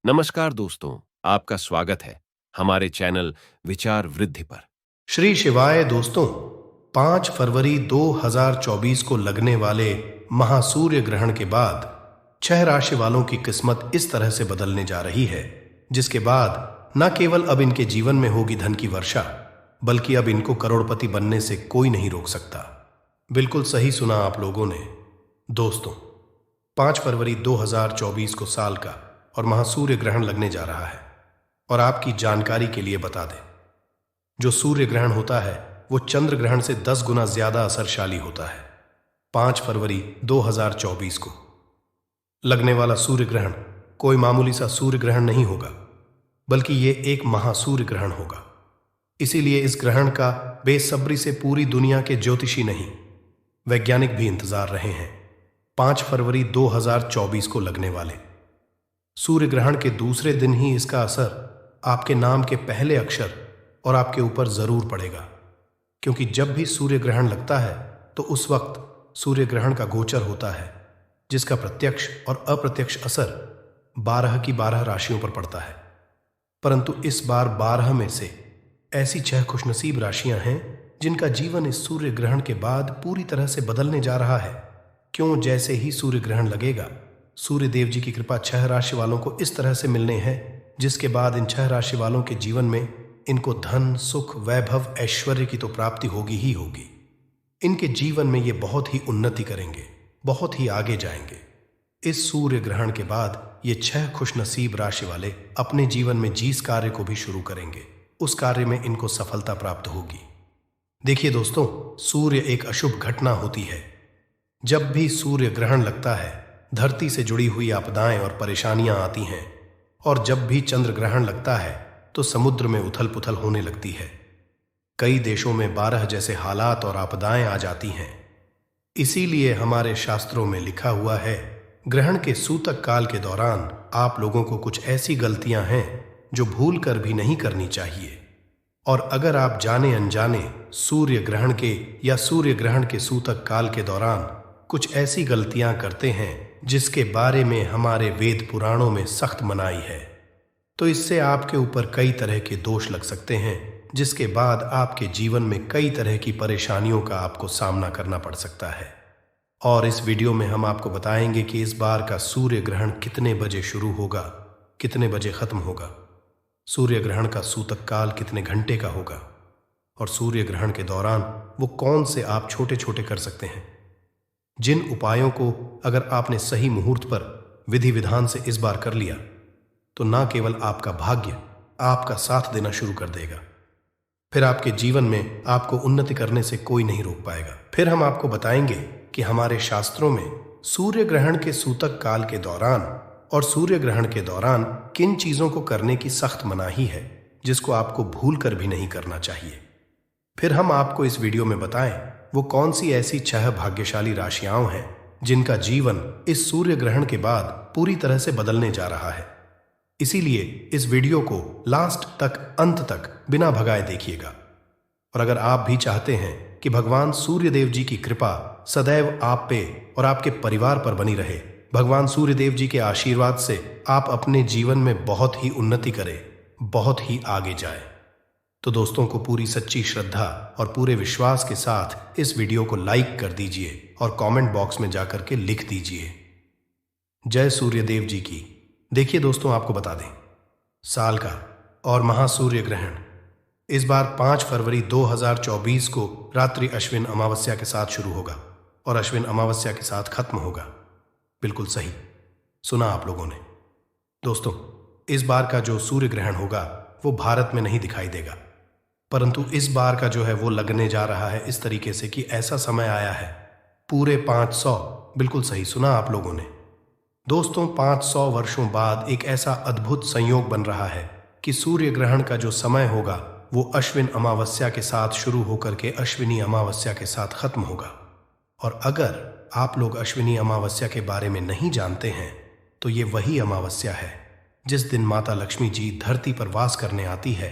नमस्कार दोस्तों, आपका स्वागत है हमारे चैनल विचार वृद्धि पर। श्री शिवाय दोस्तों, 5 फरवरी 2024 को लगने वाले महासूर्य ग्रहण के बाद 6 राशि वालों की किस्मत इस तरह से बदलने जा रही है, जिसके बाद न केवल अब इनके जीवन में होगी धन की वर्षा, बल्कि अब इनको करोड़पति बनने से कोई नहीं रोक सकता। बिल्कुल सही सुना आप लोगों ने। दोस्तों, 5 फरवरी 2024 को साल का और महासूर्य ग्रहण लगने जा रहा है। और आपकी जानकारी के लिए बता दें, जो सूर्य ग्रहण होता है वो चंद्र ग्रहण से 10 गुना ज्यादा असरशाली होता है। 5 फरवरी 2024 को लगने वाला सूर्य ग्रहण कोई मामूली सा सूर्य ग्रहण नहीं होगा, बल्कि ये एक महासूर्य ग्रहण होगा। इसीलिए इस ग्रहण का बेसब्री से पूरी दुनिया के ज्योतिषी नहीं, वैज्ञानिक भी इंतजार रहे हैं। 5 फरवरी 2024 को लगने वाले सूर्य ग्रहण के दूसरे दिन ही इसका असर आपके नाम के पहले अक्षर और आपके ऊपर जरूर पड़ेगा, क्योंकि जब भी सूर्य ग्रहण लगता है तो उस वक्त सूर्य ग्रहण का गोचर होता है, जिसका प्रत्यक्ष और अप्रत्यक्ष असर 12 की 12 राशियों पर पड़ता है। परंतु इस बार 12 में से ऐसी 6 खुशनसीब राशियां हैं जिनका जीवन इस सूर्य ग्रहण के बाद पूरी तरह से बदलने जा रहा है। क्यों? जैसे ही सूर्य ग्रहण लगेगा, सूर्य देव जी की कृपा 6 राशि वालों को इस तरह से मिलने हैं, जिसके बाद इन 6 राशि वालों के जीवन में इनको धन, सुख, वैभव, ऐश्वर्य की तो प्राप्ति होगी ही होगी। इनके जीवन में ये बहुत ही उन्नति करेंगे, बहुत ही आगे जाएंगे। इस सूर्य ग्रहण के बाद ये 6 खुशनसीब राशि वाले अपने जीवन में जिस कार्य को भी शुरू करेंगे, उस कार्य में इनको सफलता प्राप्त होगी। देखिए दोस्तों, सूर्य एक अशुभ घटना होती है। जब भी सूर्य ग्रहण लगता है, धरती से जुड़ी हुई आपदाएं और परेशानियां आती हैं, और जब भी चंद्र ग्रहण लगता है तो समुद्र में उथल पुथल होने लगती है। कई देशों में 12 जैसे हालात और आपदाएं आ जाती हैं। इसीलिए हमारे शास्त्रों में लिखा हुआ है, ग्रहण के सूतक काल के दौरान आप लोगों को कुछ ऐसी गलतियां हैं जो भूल कर भी नहीं करनी चाहिए। और अगर आप जाने अनजाने सूर्य ग्रहण के या सूर्य ग्रहण के सूतक काल के दौरान कुछ ऐसी गलतियां करते हैं जिसके बारे में हमारे वेद पुराणों में सख्त मनाही है, तो इससे आपके ऊपर कई तरह के दोष लग सकते हैं, जिसके बाद आपके जीवन में कई तरह की परेशानियों का आपको सामना करना पड़ सकता है। और इस वीडियो में हम आपको बताएंगे कि इस बार का सूर्य ग्रहण कितने बजे शुरू होगा, कितने बजे खत्म होगा, सूर्य ग्रहण का सूतक काल कितने घंटे का होगा, और सूर्य ग्रहण के दौरान वो कौन से आप छोटे छोटे कर सकते हैं, जिन उपायों को अगर आपने सही मुहूर्त पर विधि विधान से इस बार कर लिया तो ना केवल आपका भाग्य आपका साथ देना शुरू कर देगा, फिर आपके जीवन में आपको उन्नति करने से कोई नहीं रोक पाएगा। फिर हम आपको बताएंगे कि हमारे शास्त्रों में सूर्य ग्रहण के सूतक काल के दौरान और सूर्य ग्रहण के दौरान किन चीजों को करने की सख्त मनाही है, जिसको आपको भूल कर भी नहीं करना चाहिए। फिर हम आपको इस वीडियो में बताएं वो कौन सी ऐसी 6 भाग्यशाली राशियां हैं जिनका जीवन इस सूर्य ग्रहण के बाद पूरी तरह से बदलने जा रहा है। इसीलिए इस वीडियो को लास्ट तक, अंत तक बिना भगाए देखिएगा। और अगर आप भी चाहते हैं कि भगवान सूर्य देव जी की कृपा सदैव आप पे और आपके परिवार पर बनी रहे, भगवान सूर्य देव जी के आशीर्वाद से आप अपने जीवन में बहुत ही उन्नति करें, बहुत ही आगे जाए, तो दोस्तों को पूरी सच्ची श्रद्धा और पूरे विश्वास के साथ इस वीडियो को लाइक कर दीजिए और कमेंट बॉक्स में जाकर के लिख दीजिए, जय सूर्य देव जी की। देखिए दोस्तों, आपको बता दें, साल का और महासूर्य ग्रहण इस बार 5 फरवरी 2024 को रात्रि अश्विन अमावस्या के साथ शुरू होगा और अश्विन अमावस्या के साथ खत्म होगा। बिल्कुल सही सुना आप लोगों ने। दोस्तों, इस बार का जो सूर्य ग्रहण होगा वो भारत में नहीं दिखाई देगा, परंतु इस बार का जो है वो लगने जा रहा है इस तरीके से कि ऐसा समय आया है पूरे 500, बिल्कुल सही सुना आप लोगों ने। दोस्तों, 500 वर्षों बाद एक ऐसा अद्भुत संयोग बन रहा है कि सूर्य ग्रहण का जो समय होगा वो अश्विन अमावस्या के साथ शुरू होकर के अश्विनी अमावस्या के साथ खत्म होगा। और अगर आप लोग अश्विनी अमावस्या के बारे में नहीं जानते हैं तो ये वही अमावस्या है जिस दिन माता लक्ष्मी जी धरती पर वास करने आती है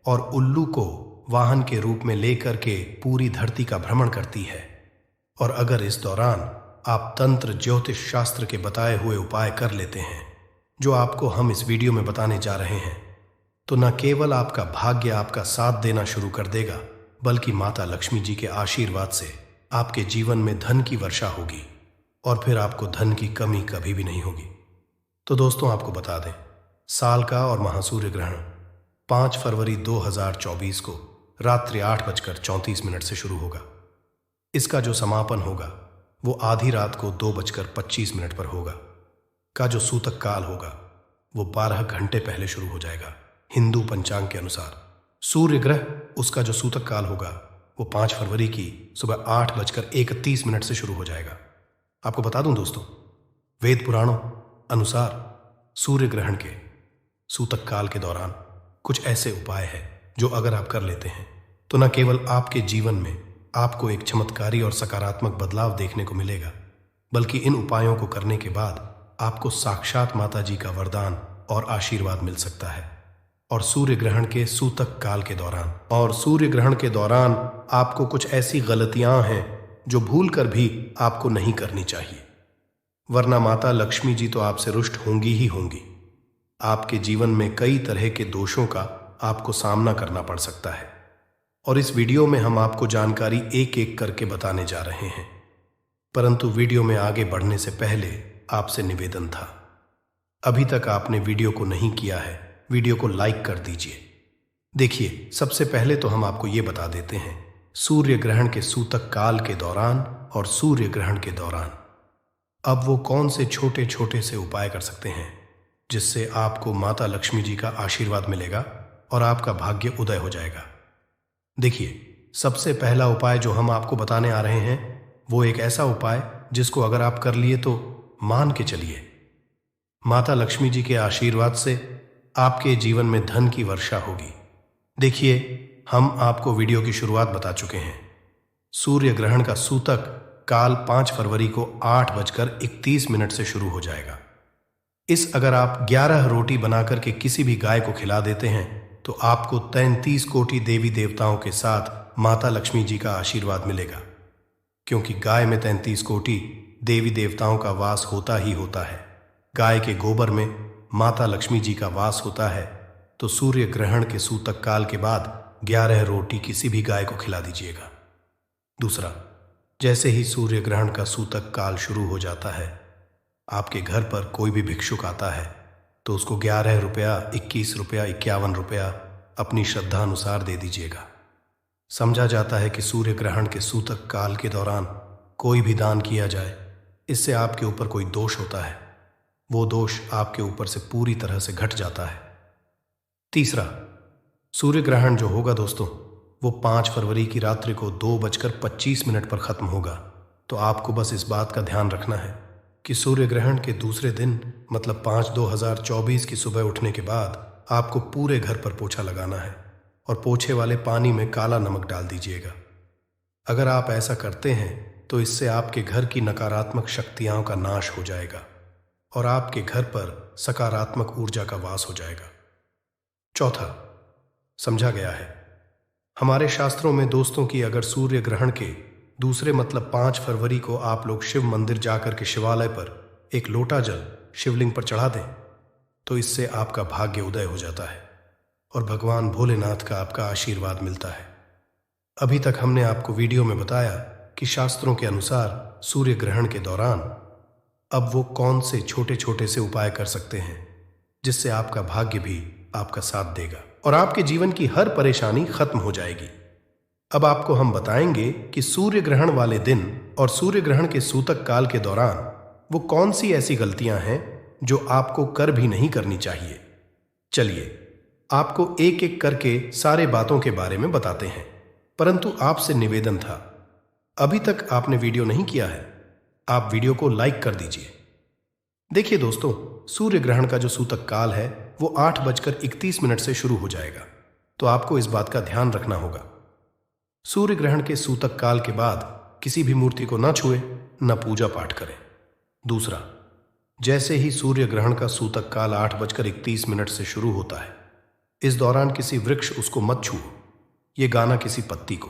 और उल्लू को वाहन के रूप में लेकर के पूरी धरती का भ्रमण करती है। और अगर इस दौरान आप तंत्र ज्योतिष शास्त्र के बताए हुए उपाय कर लेते हैं, जो आपको हम इस वीडियो में बताने जा रहे हैं तो न केवल आपका भाग्य आपका साथ देना शुरू कर देगा, बल्कि माता लक्ष्मी जी के आशीर्वाद से आपके जीवन में धन की वर्षा होगी और फिर आपको धन की कमी कभी भी नहीं होगी। तो दोस्तों, आपको बता दें, साल का और महासूर्य ग्रहण 5 फरवरी 2024 को रात्रि 8:34 से शुरू होगा। इसका जो समापन होगा वो आधी रात को 2:25 पर होगा। का जो सूतक काल होगा वो 12 घंटे पहले शुरू हो जाएगा हिंदू पंचांग के अनुसार। सूर्य ग्रह उसका जो सूतक काल होगा वो 5 फरवरी की सुबह 8:31 से शुरू हो जाएगा। आपको बता दूं दोस्तों, वेद पुराणों अनुसार सूर्य ग्रहण के सूतक काल के दौरान कुछ ऐसे उपाय हैं जो अगर आप कर लेते हैं तो न केवल आपके जीवन में आपको एक चमत्कारी और सकारात्मक बदलाव देखने को मिलेगा, बल्कि इन उपायों को करने के बाद आपको साक्षात माता जी का वरदान और आशीर्वाद मिल सकता है। और सूर्य ग्रहण के सूतक काल के दौरान आपको कुछ ऐसी गलतियां हैं जो भूल कर भी आपको नहीं करनी चाहिए, वरना माता लक्ष्मी जी तो आपसे रुष्ट होंगी ही होंगी। आपके जीवन में कई तरह के दोषों का आपको सामना करना पड़ सकता है और इस वीडियो में हम आपको जानकारी एक एक करके बताने जा रहे हैं। परंतु वीडियो में आगे बढ़ने से पहले आपसे निवेदन था, अभी तक आपने वीडियो को नहीं किया है, वीडियो को लाइक कर दीजिए। देखिए, सबसे पहले तो हम आपको ये बता देते हैं सूर्य ग्रहण के सूतक काल के दौरान और सूर्य ग्रहण के दौरान अब वो कौन से छोटे छोटे से उपाय कर सकते हैं जिससे आपको माता लक्ष्मी जी का आशीर्वाद मिलेगा और आपका भाग्य उदय हो जाएगा। देखिए, सबसे पहला उपाय जो हम आपको बताने आ रहे हैं वो एक ऐसा उपाय जिसको अगर आप कर लिए तो मान के चलिए माता लक्ष्मी जी के आशीर्वाद से आपके जीवन में धन की वर्षा होगी। देखिए, हम आपको वीडियो की शुरुआत बता चुके हैं। सूर्य ग्रहण का सूतक काल 5 फरवरी को 8:31 से शुरू हो जाएगा। इस अगर आप 11 रोटी बनाकर के किसी भी गाय को खिला देते हैं तो आपको 33 कोटि देवी देवताओं के साथ माता लक्ष्मी जी का आशीर्वाद मिलेगा, क्योंकि गाय में 33 कोटि देवी देवताओं का वास होता ही होता है। गाय के गोबर में माता लक्ष्मी जी का वास होता है। तो सूर्य ग्रहण के सूतक काल के बाद 11 रोटी किसी भी गाय को खिला दीजिएगा। दूसरा, जैसे ही सूर्य ग्रहण का सूतक काल शुरू हो जाता है, आपके घर पर कोई भी भिक्षुक आता है तो उसको 11 रुपया, 21 रुपया, 51 रुपया अपनी श्रद्धा अनुसार दे दीजिएगा। समझा जाता है कि सूर्य ग्रहण के सूतक काल के दौरान कोई भी दान किया जाए, इससे आपके ऊपर कोई दोष होता है, वो दोष आपके ऊपर से पूरी तरह से घट जाता है। तीसरा, सूर्य ग्रहण जो होगा दोस्तों वो 5 फरवरी की रात्रि को 2:25 पर खत्म होगा। तो आपको बस इस बात का ध्यान रखना है कि सूर्य ग्रहण के दूसरे दिन मतलब 5/2/2024 की सुबह उठने के बाद आपको पूरे घर पर पोछा लगाना है और पोछे वाले पानी में काला नमक डाल दीजिएगा। अगर आप ऐसा करते हैं तो इससे आपके घर की नकारात्मक शक्तियों का नाश हो जाएगा और आपके घर पर सकारात्मक ऊर्जा का वास हो जाएगा। चौथा, समझा गया है हमारे शास्त्रों में दोस्तों की अगर सूर्य ग्रहण के दूसरे मतलब 5 फरवरी को आप लोग शिव मंदिर जाकर के शिवालय पर एक लोटा जल शिवलिंग पर चढ़ा दें तो इससे आपका भाग्य उदय हो जाता है और भगवान भोलेनाथ का आपका आशीर्वाद मिलता है। अभी तक हमने आपको वीडियो में बताया कि शास्त्रों के अनुसार सूर्य ग्रहण के दौरान अब वो कौन से छोटे छोटे से उपाय कर सकते हैं जिससे आपका भाग्य भी आपका साथ देगा और आपके जीवन की हर परेशानी खत्म हो जाएगी। अब आपको हम बताएंगे कि सूर्य ग्रहण वाले दिन और सूर्य ग्रहण के सूतक काल के दौरान वो कौन सी ऐसी गलतियां हैं जो आपको कर भी नहीं करनी चाहिए। चलिए, आपको एक एक करके सारे बातों के बारे में बताते हैं, परंतु आपसे निवेदन था, अभी तक आपने वीडियो नहीं किया है, आप वीडियो को लाइक कर दीजिए। देखिए दोस्तों, सूर्य ग्रहण का जो सूतक काल है वो 8:31 से शुरू हो जाएगा, तो आपको इस बात का ध्यान रखना होगा। सूर्य ग्रहण के सूतक काल के बाद किसी भी मूर्ति को न छुए, न पूजा पाठ करें। दूसरा, जैसे ही सूर्य ग्रहण का सूतक काल 8:31 से शुरू होता है, इस दौरान किसी वृक्ष उसको मत छुओ, ये गाना किसी पत्ती को,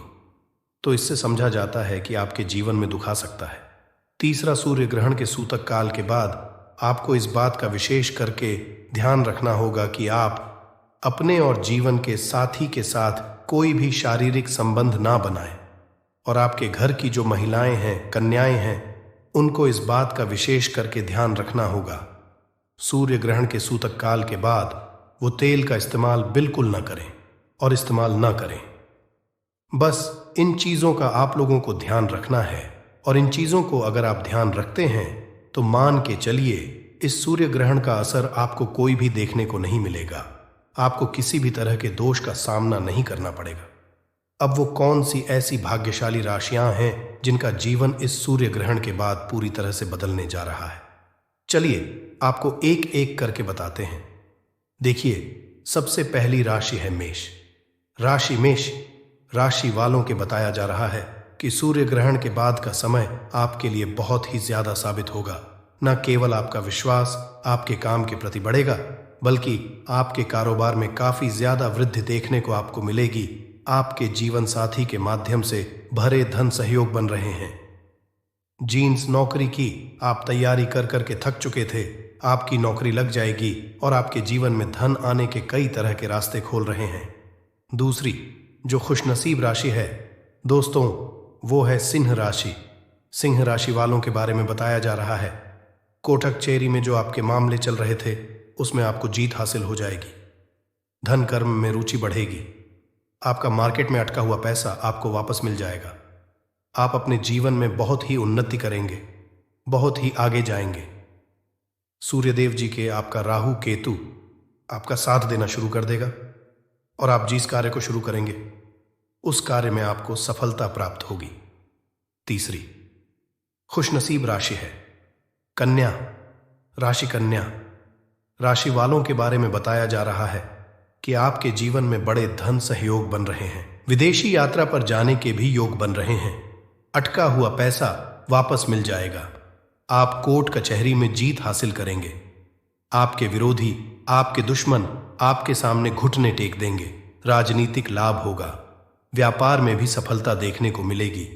तो इससे समझा जाता है कि आपके जीवन में दुख आ सकता है। तीसरा, सूर्य ग्रहण के सूतक काल के बाद आपको इस बात का विशेष करके ध्यान रखना होगा कि आप अपने और जीवन के साथी के साथ कोई भी शारीरिक संबंध ना बनाएं। और आपके घर की जो महिलाएं हैं, कन्याएं हैं, उनको इस बात का विशेष करके ध्यान रखना होगा। सूर्य ग्रहण के सूतक काल के बाद वो तेल का इस्तेमाल बिल्कुल ना करें और इस्तेमाल ना करें। बस इन चीज़ों का आप लोगों को ध्यान रखना है, और इन चीज़ों को अगर आप ध्यान रखते हैं तो मान के चलिए इस सूर्य ग्रहण का असर आपको कोई भी देखने को नहीं मिलेगा। आपको किसी भी तरह के दोष का सामना नहीं करना पड़ेगा। अब वो कौन सी ऐसी भाग्यशाली राशियां हैं जिनका जीवन इस सूर्य ग्रहण के बाद पूरी तरह से बदलने जा रहा है? चलिए आपको एक एक करके बताते हैं। देखिए, सबसे पहली राशि है मेष। राशि मेष राशि वालों के बताया जा रहा है कि सूर्य ग्रहण के बाद का समय आपके लिए बहुत ही ज्यादा साबित होगा। न केवल आपका विश्वास आपके काम के प्रति बढ़ेगा, बल्कि आपके कारोबार में काफी ज्यादा वृद्धि देखने को आपको मिलेगी। आपके जीवन साथी के माध्यम से भरे धन सहयोग बन रहे हैं। जीन्स नौकरी की आप तैयारी कर करके थक चुके थे, आपकी नौकरी लग जाएगी और आपके जीवन में धन आने के कई तरह के रास्ते खोल रहे हैं। दूसरी जो खुशनसीब राशि है दोस्तों, वो है सिंह राशि। सिंह राशि वालों के बारे में बताया जा रहा है कोटक चेरी में जो आपके मामले चल रहे थे उसमें आपको जीत हासिल हो जाएगी। धन कर्म में रुचि बढ़ेगी। आपका मार्केट में अटका हुआ पैसा आपको वापस मिल जाएगा। आप अपने जीवन में बहुत ही उन्नति करेंगे, बहुत ही आगे जाएंगे। सूर्यदेव जी के आपका राहु केतु आपका साथ देना शुरू कर देगा और आप जिस कार्य को शुरू करेंगे उस कार्य में आपको सफलता प्राप्त होगी। तीसरी खुशनसीब राशि है कन्या राशि। कन्या राशि वालों के बारे में बताया जा रहा है कि आपके जीवन में बड़े धन सहयोग बन रहे हैं। विदेशी यात्रा पर जाने के भी योग बन रहे हैं। अटका हुआ पैसा वापस मिल जाएगा। आप कोर्ट कचहरी में जीत हासिल करेंगे। आपके विरोधी, आपके दुश्मन आपके सामने घुटने टेक देंगे। राजनीतिक लाभ होगा। व्यापार में भी सफलता देखने को मिलेगी।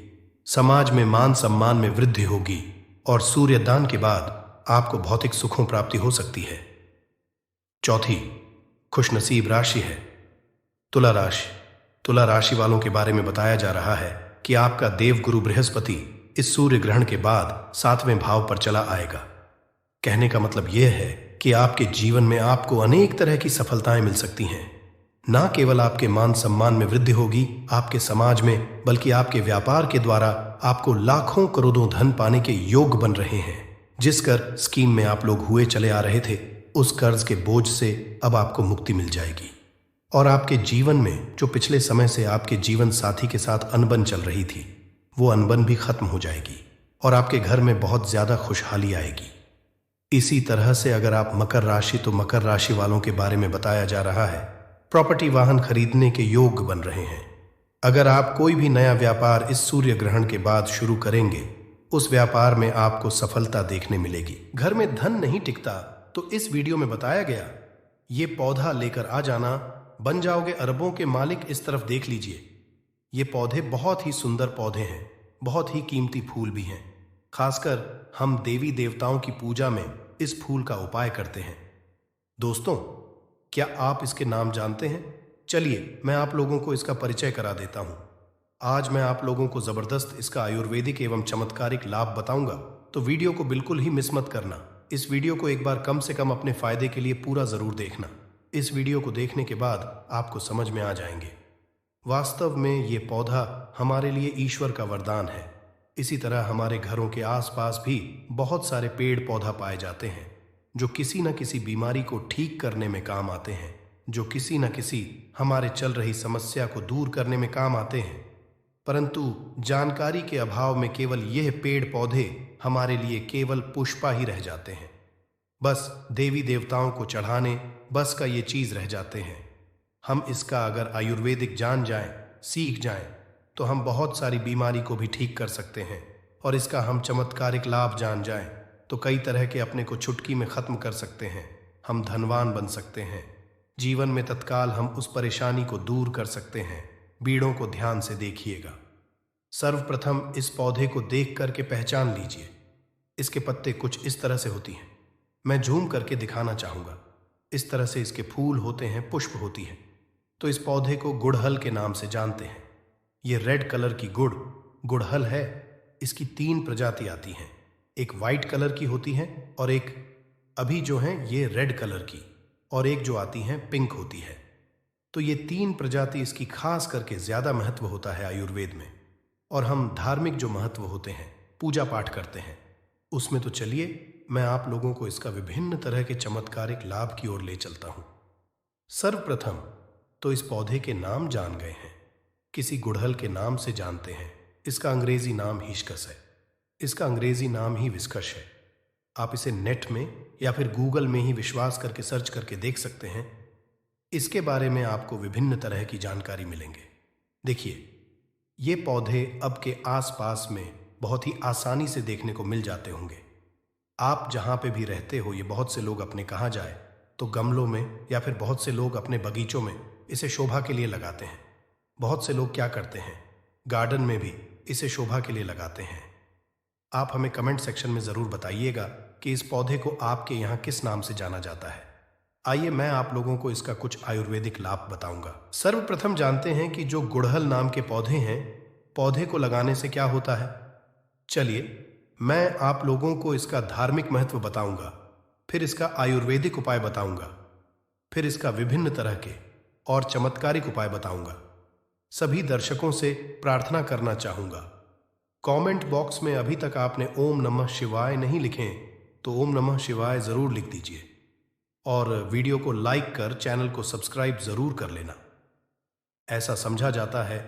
समाज में मान सम्मान में वृद्धि होगी और सूर्यदान के बाद आपको भौतिक सुखों प्राप्ति हो सकती है। चौथी खुशनसीब राशि है तुला राशि। तुला राशि वालों के बारे में बताया जा रहा है कि आपका देवगुरु बृहस्पति इस सूर्य ग्रहण के बाद 7वें भाव पर चला आएगा। कहने का मतलब यह है कि आपके जीवन में आपको अनेक तरह की सफलताएं मिल सकती हैं। ना केवल आपके मान सम्मान में वृद्धि होगी आपके समाज में, बल्कि आपके व्यापार के द्वारा आपको लाखों करोड़ों धन पाने के योग बन रहे हैं। जिस कर स्कीम में आप लोग हुए चले आ रहे थे उस कर्ज के बोझ से अब आपको मुक्ति मिल जाएगी। और आपके जीवन में जो पिछले समय से आपके जीवन साथी के साथ अनबन चल रही थी वो अनबन भी खत्म हो जाएगी और आपके घर में बहुत ज्यादा खुशहाली आएगी। इसी तरह से अगर आप मकर राशि, तो मकर राशि वालों के बारे में बताया जा रहा है प्रॉपर्टी वाहन खरीदने के योग बन रहे हैं। अगर आप कोई भी नया व्यापार इस सूर्य ग्रहण के बाद शुरू करेंगे उस व्यापार में आपको सफलता देखने मिलेगी। घर में धन नहीं टिकता तो इस वीडियो में बताया गया ये पौधा लेकर आ जाना, बन जाओगे अरबों के मालिक। इस तरफ देख लीजिए, ये पौधे बहुत ही सुंदर पौधे हैं, बहुत ही कीमती फूल भी हैं। खासकर हम देवी देवताओं की पूजा में इस फूल का उपाय करते हैं। दोस्तों, क्या आप इसके नाम जानते हैं? चलिए मैं आप लोगों को इसका परिचय करा देता हूं। आज मैं आप लोगों को जबरदस्त इसका आयुर्वेदिक एवं चमत्कारिक लाभ बताऊंगा, तो वीडियो को बिल्कुल ही मिस मत करना। इस वीडियो को एक बार कम से कम अपने फायदे के लिए पूरा जरूर देखना। इस वीडियो को देखने के बाद आपको समझ में आ जाएंगे। वास्तव में ये पौधा हमारे लिए ईश्वर का वरदान है। इसी तरह हमारे घरों के आसपास भी बहुत सारे पेड़ पौधा पाए जाते हैं जो किसी न किसी बीमारी को ठीक करने में काम आते हैं, जो किसी न किसी हमारे चल रही समस्या को दूर करने में काम आते हैं। परंतु जानकारी के अभाव में केवल यह पेड़ पौधे हमारे लिए केवल पुष्पा ही रह जाते हैं। बस देवी देवताओं को चढ़ाने बस का ये चीज रह जाते हैं। हम इसका अगर आयुर्वेदिक जान जाएं, सीख जाएं, तो हम बहुत सारी बीमारी को भी ठीक कर सकते हैं। और इसका हम चमत्कारिक लाभ जान जाएं तो कई तरह के अपने को चुटकी में खत्म कर सकते हैं। हम धनवान बन सकते हैं। जीवन में तत्काल हम उस परेशानी को दूर कर सकते हैं। बीड़ों को ध्यान से देखिएगा। सर्वप्रथम इस पौधे को देख करके पहचान लीजिए। इसके पत्ते कुछ इस तरह से होती हैं। मैं झूम करके दिखाना चाहूंगा। इस तरह से इसके फूल होते हैं, पुष्प होती है। तो इस पौधे को गुड़हल के नाम से जानते हैं। ये रेड कलर की गुड़हल है। इसकी 3 प्रजाति आती हैं। एक वाइट कलर की होती है और एक अभी जो है ये रेड कलर की, और एक जो आती है पिंक होती है। तो ये 3 प्रजाति इसकी खास करके ज्यादा महत्व होता है आयुर्वेद में। और हम धार्मिक जो महत्व होते हैं, पूजा पाठ करते हैं, उसमें तो चलिए मैं आप लोगों को इसका विभिन्न तरह के चमत्कारिक लाभ की ओर ले चलता हूं। सर्वप्रथम तो इस पौधे के नाम जान गए हैं। किसी गुड़हल के नाम से जानते हैं। इसका अंग्रेजी नाम हिबिस्कस है। इसका अंग्रेजी नाम ही विस्कस है। आप इसे नेट में या फिर गूगल में ही विश्वास करके सर्च करके देख सकते हैं। इसके बारे में आपको विभिन्न तरह की जानकारी मिलेंगे। देखिए, ये पौधे अब के आसपास में बहुत ही आसानी से देखने को मिल जाते होंगे। आप जहां पे भी रहते हो, ये बहुत से लोग अपने कहा जाए तो गमलों में या फिर बहुत से लोग अपने बगीचों में इसे शोभा के लिए लगाते हैं। बहुत से लोग क्या करते हैं, गार्डन में भी इसे शोभा के लिए लगाते हैं। आप हमें कमेंट सेक्शन में जरूर बताइएगा कि इस पौधे को आपके यहाँ किस नाम से जाना जाता है। आइए मैं आप लोगों को इसका कुछ आयुर्वेदिक लाभ बताऊंगा। सर्वप्रथम जानते हैं कि जो गुड़हल नाम के पौधे हैं, पौधे को लगाने से क्या होता है। चलिए मैं आप लोगों को इसका धार्मिक महत्व बताऊंगा, फिर इसका आयुर्वेदिक उपाय बताऊंगा, फिर इसका विभिन्न तरह के और चमत्कारिक उपाय बताऊंगा। सभी दर्शकों से प्रार्थना करना चाहूंगा, कमेंट बॉक्स में अभी तक आपने ओम नमः शिवाय नहीं लिखे तो ओम नमः शिवाय जरूर लिख दीजिए और वीडियो को लाइक कर चैनल को सब्सक्राइब जरूर कर लेना। ऐसा समझा जाता है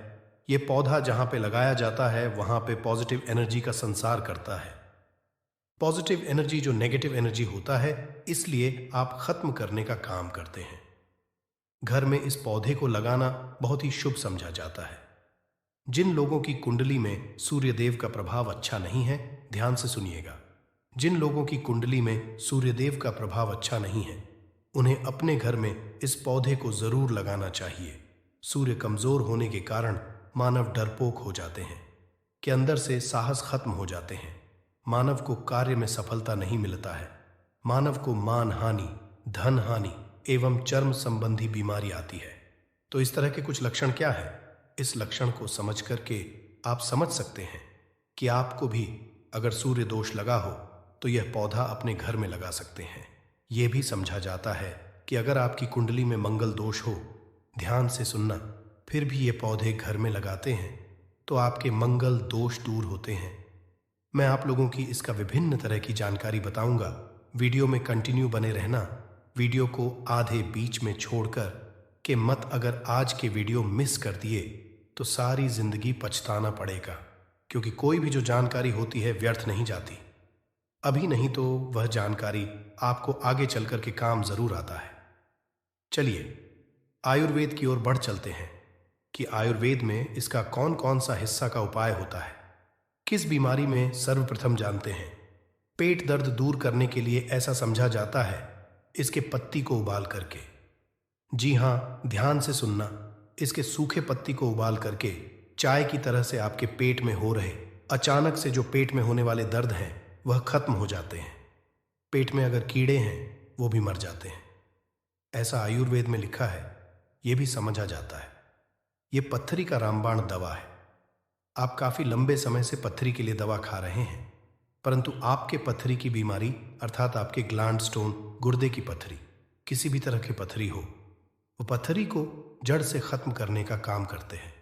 ये पौधा जहां पे लगाया जाता है वहां पे पॉजिटिव एनर्जी का संसार करता है। पॉजिटिव एनर्जी जो नेगेटिव एनर्जी होता है, इसलिए आप खत्म करने का काम करते हैं। घर में इस पौधे को लगाना बहुत ही शुभ समझा जाता है। जिन लोगों की कुंडली में सूर्यदेव का प्रभाव अच्छा नहीं है, ध्यान से सुनिएगा, जिन लोगों की कुंडली में सूर्यदेव का प्रभाव अच्छा नहीं है, उन्हें अपने घर में इस पौधे को जरूर लगाना चाहिए। सूर्य कमजोर होने के कारण मानव डरपोक हो जाते हैं कि अंदर से साहस खत्म हो जाते हैं। मानव को कार्य में सफलता नहीं मिलता है। मानव को मान हानि, धन हानि एवं चर्म संबंधी बीमारी आती है। तो इस तरह के कुछ लक्षण क्या है, इस लक्षण को समझ करके आप समझ सकते हैं कि आपको भी अगर सूर्य दोष लगा हो तो यह पौधा अपने घर में लगा सकते हैं। यह भी समझा जाता है कि अगर आपकी कुंडली में मंगल दोष हो, ध्यान से सुनना, फिर भी ये पौधे घर में लगाते हैं तो आपके मंगल दोष दूर होते हैं। मैं आप लोगों की इसका विभिन्न तरह की जानकारी बताऊंगा। वीडियो में कंटिन्यू बने रहना। वीडियो को आधे बीच में छोड़कर के मत अगर आज के वीडियो मिस कर दिए तो सारी जिंदगी पछताना पड़ेगा, क्योंकि कोई भी जो जानकारी होती है व्यर्थ नहीं जाती। अभी नहीं तो वह जानकारी आपको आगे चलकर के काम जरूर आता है। चलिए आयुर्वेद की ओर बढ़ चलते हैं कि आयुर्वेद में इसका कौन कौन सा हिस्सा का उपाय होता है। किस बीमारी में सर्वप्रथम जानते हैं, पेट दर्द दूर करने के लिए ऐसा समझा जाता है इसके पत्ती को उबाल करके। जी हां, ध्यान से सुनना, इसके सूखे पत्ती को उबाल करके चाय की तरह से आपके पेट में हो रहे अचानक से जो पेट में होने वाले दर्द हैं वह खत्म हो जाते हैं। पेट में अगर कीड़े हैं वो भी मर जाते हैं। ऐसा आयुर्वेद में लिखा है, यह भी समझा जाता है। यह पत्थरी का रामबाण दवा है। आप काफी लंबे समय से पत्थरी के लिए दवा खा रहे हैं, परंतु आपके पत्थरी की बीमारी अर्थात आपके ग्लैंड स्टोन, गुर्दे की पत्थरी, किसी भी तरह की पत्थरी हो, वो पत्थरी को जड़ से खत्म करने का काम करते हैं।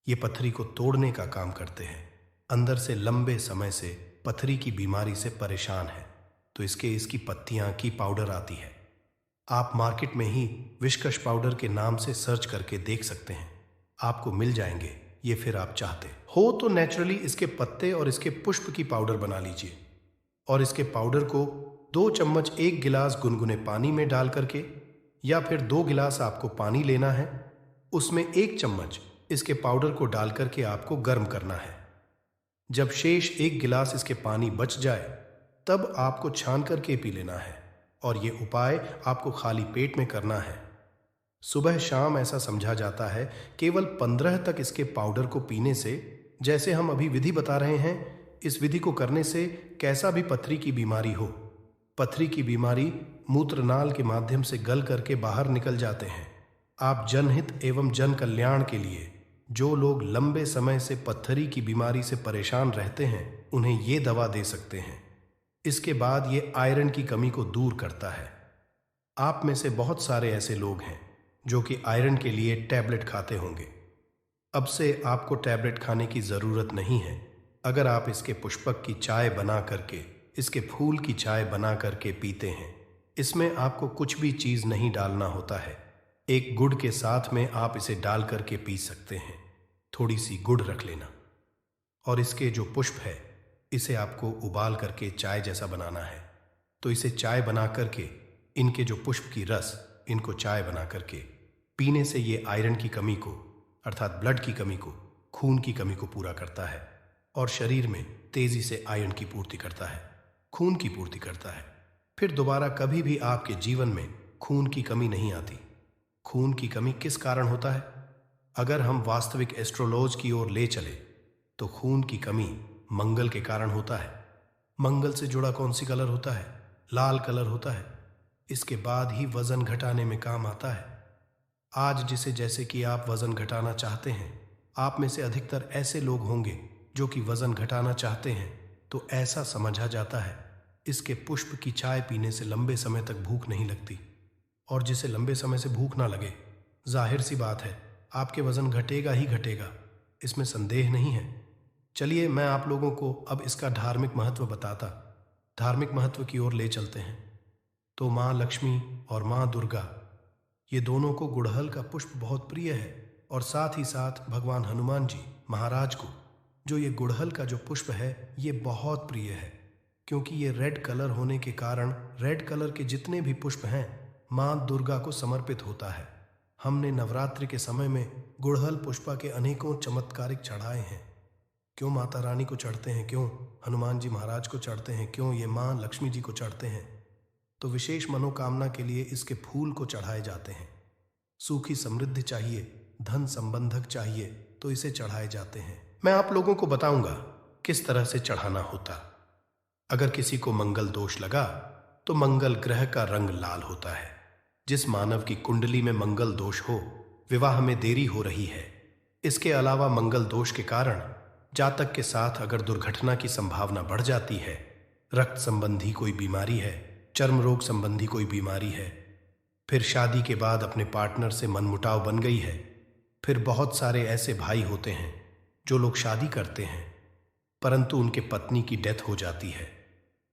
ये पत्थरी को तोड़ने का काम करते हैं। अंदर से लंबे समय से पत्थरी की बीमारी से परेशान है तो इसकी पत्तियां की पाउडर आती है। आप मार्केट में ही विस्कस पाउडर के नाम से सर्च करके देख सकते हैं, आपको मिल जाएंगे। ये फिर आप चाहते हो तो नेचुरली इसके पत्ते और इसके पुष्प की पाउडर बना लीजिए और इसके पाउडर को 2 चम्मच 1 गिलास गुनगुने पानी में डाल करके, या फिर 2 गिलास आपको पानी लेना है, उसमें 1 चम्मच इसके पाउडर को डाल करके आपको गर्म करना है। जब शेष 1 गिलास इसके पानी बच जाए तब आपको छान करके पी लेना है और ये उपाय आपको खाली पेट में करना है। सुबह शाम ऐसा समझा जाता है केवल 15 तक इसके पाउडर को पीने से, जैसे हम अभी विधि बता रहे हैं, इस विधि को करने से कैसा भी पथरी की बीमारी हो पथरी की बीमारी मूत्रनाल के माध्यम से गल करके बाहर निकल जाते हैं। आप जनहित एवं जन कल्याण के लिए जो लोग लंबे समय से पत्थरी की बीमारी से परेशान रहते हैं, उन्हें ये दवा दे सकते हैं। इसके बाद ये आयरन की कमी को दूर करता है। आप में से बहुत सारे ऐसे लोग हैं जो कि आयरन के लिए टैबलेट खाते होंगे। अब से आपको टैबलेट खाने की ज़रूरत नहीं है। अगर आप इसके पुष्पक की चाय बना करके, इसके फूल की चाय बना करके पीते हैं, इसमें आपको कुछ भी चीज़ नहीं डालना होता है। एक गुड़ के साथ में आप इसे डाल करके पी सकते हैं। थोड़ी सी गुड़ रख लेना और इसके जो पुष्प है, इसे आपको उबाल करके चाय जैसा बनाना है। तो इसे चाय बना करके, इनके जो पुष्प की रस, इनको चाय बना करके पीने से ये आयरन की कमी को, अर्थात ब्लड की कमी को, खून की कमी को पूरा करता है और शरीर में तेजी से आयरन की पूर्ति करता है, खून की पूर्ति करता है। फिर दोबारा कभी भी आपके जीवन में खून की कमी नहीं आती। खून की कमी किस कारण होता है? अगर हम वास्तविक एस्ट्रोलॉज की ओर ले चले तो खून की कमी मंगल के कारण होता है। मंगल से जुड़ा कौन सी कलर होता है? लाल कलर होता है। इसके बाद ही वजन घटाने में काम आता है। आज जिसे जैसे कि आप वजन घटाना चाहते हैं, आप में से अधिकतर ऐसे लोग होंगे जो कि वजन घटाना चाहते हैं, तो ऐसा समझा जाता है इसके पुष्प की चाय पीने से लंबे समय तक भूख नहीं लगती। और जिसे लंबे समय से भूख ना लगे, जाहिर सी बात है आपके वजन घटेगा ही घटेगा, इसमें संदेह नहीं है। चलिए मैं आप लोगों को अब इसका धार्मिक महत्व बताता, धार्मिक महत्व की ओर ले चलते हैं। तो माँ लक्ष्मी और माँ दुर्गा, ये दोनों को गुड़हल का पुष्प बहुत प्रिय है और साथ ही साथ भगवान हनुमान जी महाराज को जो ये गुड़हल का जो पुष्प है, ये बहुत प्रिय है, क्योंकि ये रेड कलर होने के कारण रेड कलर के जितने भी पुष्प हैं माँ दुर्गा को समर्पित होता है। हमने नवरात्रि के समय में गुड़हल पुष्पा के अनेकों चमत्कारिक चढ़ाए हैं। क्यों माता रानी को चढ़ते हैं, क्यों हनुमान जी महाराज को चढ़ते हैं, क्यों ये माँ लक्ष्मी जी को चढ़ते हैं? तो विशेष मनोकामना के लिए इसके फूल को चढ़ाए जाते हैं। सूखी समृद्धि चाहिए, धन संबंधक चाहिए, तो इसे चढ़ाए जाते हैं। मैं आप लोगों को बताऊंगा किस तरह से चढ़ाना होता। अगर किसी को मंगल दोष लगा तो मंगल ग्रह का रंग लाल होता है। जिस मानव की कुंडली में मंगल दोष हो, विवाह में देरी हो रही है। इसके अलावा मंगल दोष के कारण जातक के साथ अगर दुर्घटना की संभावना बढ़ जाती है, रक्त संबंधी कोई बीमारी है, चर्म रोग संबंधी कोई बीमारी है, फिर शादी के बाद अपने पार्टनर से मनमुटाव बन गई है, फिर बहुत सारे ऐसे भाई होते हैं जो लोग शादी करते हैं परंतु उनके पत्नी की डेथ हो जाती है,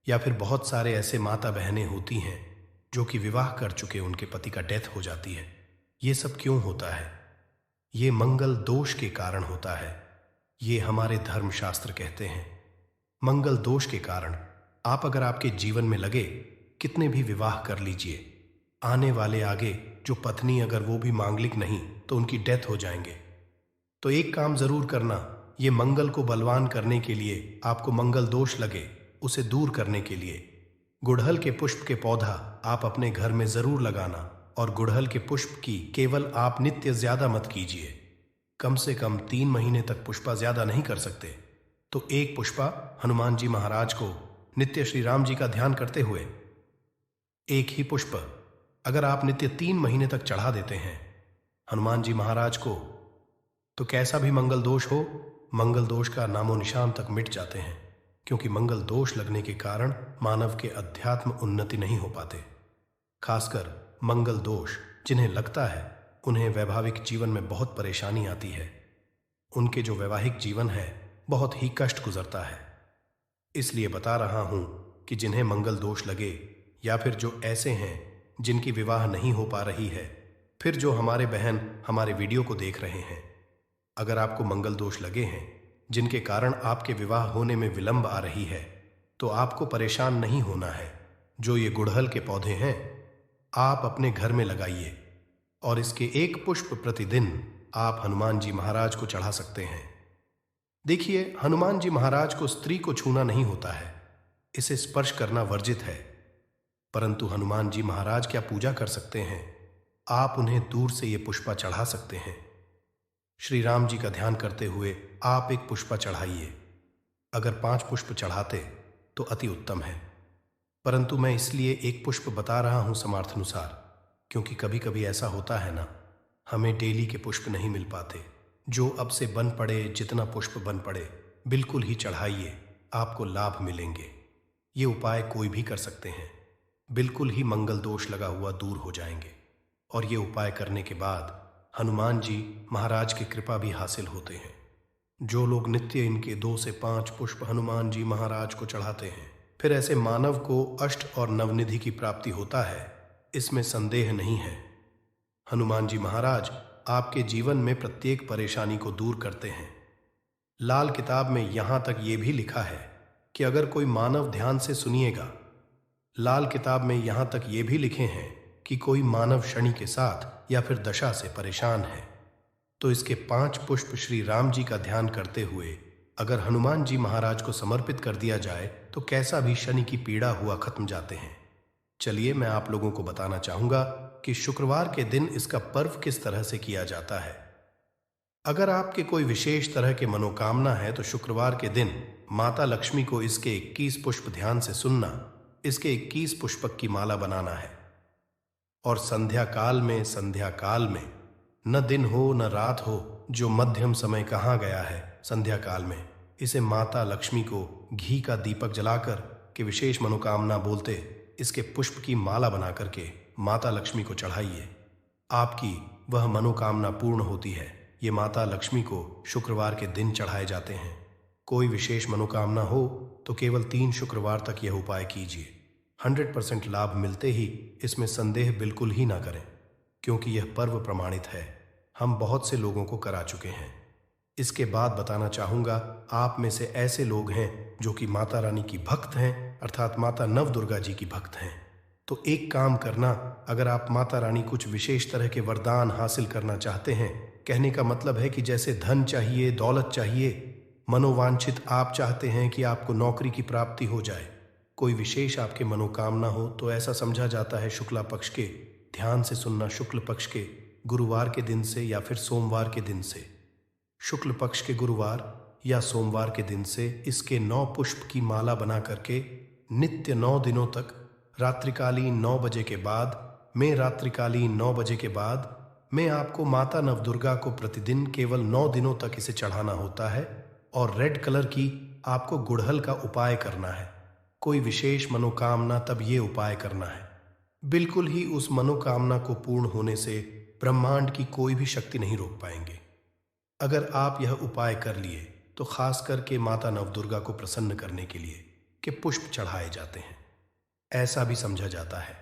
या फिर बहुत सारे ऐसे माता बहनें होती हैं जो कि विवाह कर चुके उनके पति का डेथ हो जाती है। ये सब क्यों होता है? ये मंगल दोष के कारण होता है। ये हमारे धर्मशास्त्र कहते हैं। मंगल दोष के कारण आप अगर आपके जीवन में लगे कितने भी विवाह कर लीजिए, आने वाले आगे जो पत्नी अगर वो भी मांगलिक नहीं तो उनकी डेथ हो जाएंगे। तो एक काम जरूर करना, ये मंगल को बलवान करने के लिए, आपको मंगल दोष लगे उसे दूर करने के लिए गुड़हल के पुष्प के पौधा आप अपने घर में जरूर लगाना। और गुड़हल के पुष्प की केवल आप नित्य ज्यादा मत कीजिए, कम से कम 3 महीने तक पुष्पा ज्यादा नहीं कर सकते। तो एक पुष्पा हनुमान जी महाराज को नित्य श्री राम जी का ध्यान करते हुए, एक ही पुष्प अगर आप नित्य 3 महीने तक चढ़ा देते हैं हनुमान जी महाराज को, तो कैसा भी मंगल दोष हो, मंगल दोष का नामो निशान तक मिट जाते हैं। क्योंकि मंगल दोष लगने के कारण मानव के अध्यात्म उन्नति नहीं हो पाते। खासकर मंगल दोष जिन्हें लगता है उन्हें वैवाहिक जीवन में बहुत परेशानी आती है। उनके जो वैवाहिक जीवन है बहुत ही कष्ट गुजरता है। इसलिए बता रहा हूं कि जिन्हें मंगल दोष लगे, या फिर जो ऐसे हैं जिनकी विवाह नहीं हो पा रही है, फिर जो हमारे बहन हमारे वीडियो को देख रहे हैं, अगर आपको मंगल दोष लगे हैं जिनके कारण आपके विवाह होने में विलंब आ रही है, तो आपको परेशान नहीं होना है। जो ये गुड़हल के पौधे हैं आप अपने घर में लगाइए और इसके एक पुष्प प्रतिदिन आप हनुमान जी महाराज को चढ़ा सकते हैं। देखिए, हनुमान जी महाराज को स्त्री को छूना नहीं होता है, इसे स्पर्श करना वर्जित है। परंतु हनुमान जी महाराज क्या पूजा कर सकते हैं, आप उन्हें दूर से ये पुष्पा चढ़ा सकते हैं। श्री राम जी का ध्यान करते हुए आप एक पुष्पा चढ़ाइए। अगर 5 पुष्प चढ़ाते तो अति उत्तम है। परंतु मैं इसलिए एक पुष्प बता रहा हूं समर्थानुसार, क्योंकि कभी कभी ऐसा होता है ना, हमें डेली के पुष्प नहीं मिल पाते। जो अब से बन पड़े, जितना पुष्प बन पड़े बिल्कुल ही चढ़ाइए, आपको लाभ मिलेंगे। ये उपाय कोई भी कर सकते हैं, बिल्कुल ही मंगल दोष लगा हुआ दूर हो जाएंगे। और ये उपाय करने के बाद हनुमान जी महाराज की कृपा भी हासिल होते हैं। जो लोग नित्य इनके 2 से 5 पुष्प हनुमान जी महाराज को चढ़ाते हैं, फिर ऐसे मानव को अष्ट और नवनिधि की प्राप्ति होता है, इसमें संदेह नहीं है। हनुमान जी महाराज आपके जीवन में प्रत्येक परेशानी को दूर करते हैं। लाल किताब में यहां तक ये भी लिखा है कि अगर कोई मानव ध्यान से सुनिएगा, लाल किताब में यहां तक ये भी लिखे हैं कि कोई मानव शनि के साथ या फिर दशा से परेशान है, तो इसके 5 पुष्प श्री राम जी का ध्यान करते हुए अगर हनुमान जी महाराज को समर्पित कर दिया जाए तो कैसा भी शनि की पीड़ा हुआ खत्म जाते हैं। चलिए मैं आप लोगों को बताना चाहूंगा कि शुक्रवार के दिन इसका पर्व किस तरह से किया जाता है। अगर आपके कोई विशेष तरह के मनोकामना है तो शुक्रवार के दिन माता लक्ष्मी को इसके 21 पुष्प ध्यान से सुनना, इसके 21 पुष्पक की माला बनाना है। और संध्या काल में न दिन हो न रात हो, जो मध्यम समय कहा गया है, संध्या काल में इसे माता लक्ष्मी को घी का दीपक जलाकर के विशेष मनोकामना बोलते इसके पुष्प की माला बना करके माता लक्ष्मी को चढ़ाइए। आपकी वह मनोकामना पूर्ण होती है। ये माता लक्ष्मी को शुक्रवार के दिन चढ़ाए जाते हैं। कोई विशेष मनोकामना हो तो केवल 3 शुक्रवार तक यह उपाय कीजिए। 100% लाभ मिलते ही इसमें संदेह बिल्कुल ही ना करें, क्योंकि यह पर्व प्रमाणित है। हम बहुत से लोगों को करा चुके हैं। इसके बाद बताना चाहूंगा, आप में से ऐसे लोग हैं जो कि माता रानी की भक्त हैं, अर्थात माता नव दुर्गा जी की भक्त हैं। तो एक काम करना, अगर आप माता रानी कुछ विशेष तरह के वरदान हासिल करना चाहते हैं, कहने का मतलब है कि जैसे धन चाहिए, दौलत चाहिए, मनोवांछित आप चाहते हैं कि आपको नौकरी की प्राप्ति हो जाए, कोई विशेष आपके मनोकामना हो, तो ऐसा समझा जाता है शुक्ला पक्ष के ध्यान से सुनना, शुक्ल पक्ष के गुरुवार के दिन से या फिर सोमवार के दिन से, शुक्ल पक्ष के गुरुवार या सोमवार के दिन से इसके 9 पुष्प की माला बना करके नित्य 9 दिनों तक रात्रिकालीन 9 बजे के बाद में आपको माता नवदुर्गा को प्रतिदिन केवल 9 दिनों तक इसे चढ़ाना होता है। और रेड कलर की आपको गुड़हल का उपाय करना है। कोई विशेष मनोकामना तब ये उपाय करना है। बिल्कुल ही उस मनोकामना को पूर्ण होने से ब्रह्मांड की कोई भी शक्ति नहीं रोक पाएंगे। अगर आप यह उपाय कर लिए तो खास करके माता नवदुर्गा को प्रसन्न करने के लिए कि पुष्प चढ़ाए जाते हैं। ऐसा भी समझा जाता है,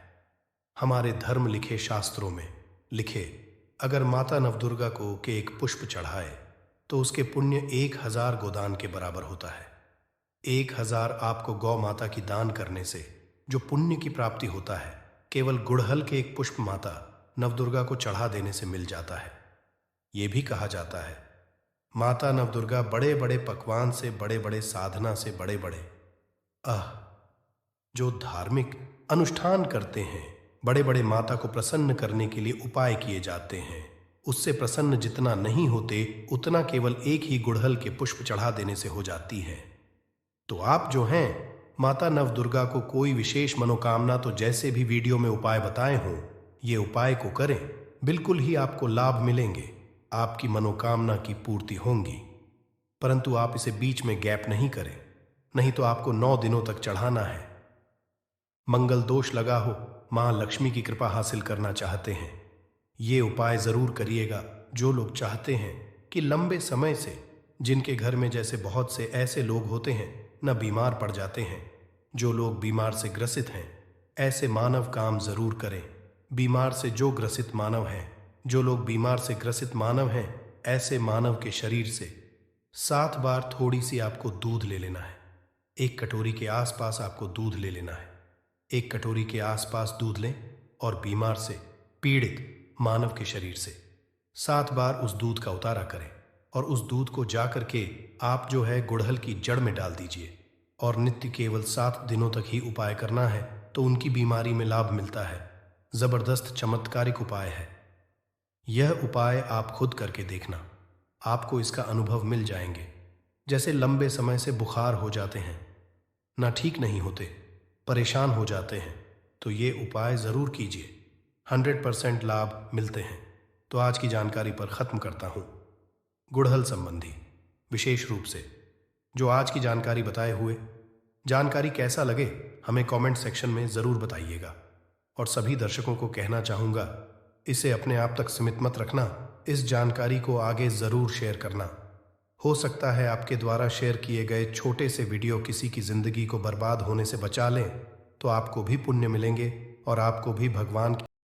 हमारे धर्म लिखे शास्त्रों में लिखे, अगर माता नवदुर्गा को के एक पुष्प चढ़ाए तो उसके पुण्य 1000 गोदान के बराबर होता है। 1000 आपको गौ माता की दान करने से जो पुण्य की प्राप्ति होता है, केवल गुड़हल के एक पुष्प माता नवदुर्गा को चढ़ा देने से मिल जाता है। यह भी कहा जाता है माता नवदुर्गा बड़े बड़े पकवान से, बड़े बड़े साधना से, बड़े बड़े जो धार्मिक अनुष्ठान करते हैं, बड़े बड़े माता को प्रसन्न करने के लिए उपाय किए जाते हैं, उससे प्रसन्न जितना नहीं होते उतना केवल एक ही गुड़हल के पुष्प चढ़ा देने से हो जाती है। तो आप जो हैं माता नवदुर्गा को कोई विशेष मनोकामना, तो जैसे भी वीडियो में उपाय बताए हों, ये उपाय को करें, बिल्कुल ही आपको लाभ मिलेंगे, आपकी मनोकामना की पूर्ति होंगी। परंतु आप इसे बीच में गैप नहीं करें, नहीं तो आपको 9 दिनों तक चढ़ाना है। मंगल दोष लगा हो, मां लक्ष्मी की कृपा हासिल करना चाहते हैं, ये उपाय जरूर करिएगा। जो लोग चाहते हैं कि लंबे समय से, जिनके घर में जैसे बहुत से ऐसे लोग होते हैं न बीमार पड़ जाते हैं, जो लोग बीमार से ग्रसित हैं, ऐसे मानव काम जरूर करें। बीमार से जो ग्रसित मानव हैं, जो लोग बीमार से ग्रसित मानव हैं, ऐसे मानव के शरीर से 7 बार थोड़ी सी आपको दूध ले लेना है। 1 कटोरी के आसपास आपको दूध ले लेना है। 1 कटोरी के आसपास दूध लें और बीमार से पीड़ित मानव के शरीर से 7 बार उस दूध का उतारा करें और उस दूध को जाकर के आप जो है गुड़हल की जड़ में डाल दीजिए और नित्य केवल 7 दिनों तक ही उपाय करना है, तो उनकी बीमारी में लाभ मिलता है। जबरदस्त चमत्कारिक उपाय है। यह उपाय आप खुद करके देखना, आपको इसका अनुभव मिल जाएंगे। जैसे लंबे समय से बुखार हो जाते हैं, ना ठीक नहीं होते, परेशान हो जाते हैं तो ये उपाय ज़रूर कीजिए, 100% लाभ मिलते हैं। तो आज की जानकारी पर ख़त्म करता हूँ। गुड़हल संबंधी विशेष रूप से जो आज की जानकारी बताए हुए जानकारी कैसा लगे हमें कमेंट सेक्शन में ज़रूर बताइएगा। और सभी दर्शकों को कहना चाहूँगा, इसे अपने आप तक सीमित मत रखना, इस जानकारी को आगे ज़रूर शेयर करना। हो सकता है आपके द्वारा शेयर किए गए छोटे से वीडियो किसी की ज़िंदगी को बर्बाद होने से बचा लें, तो आपको भी पुण्य मिलेंगे और आपको भी भगवान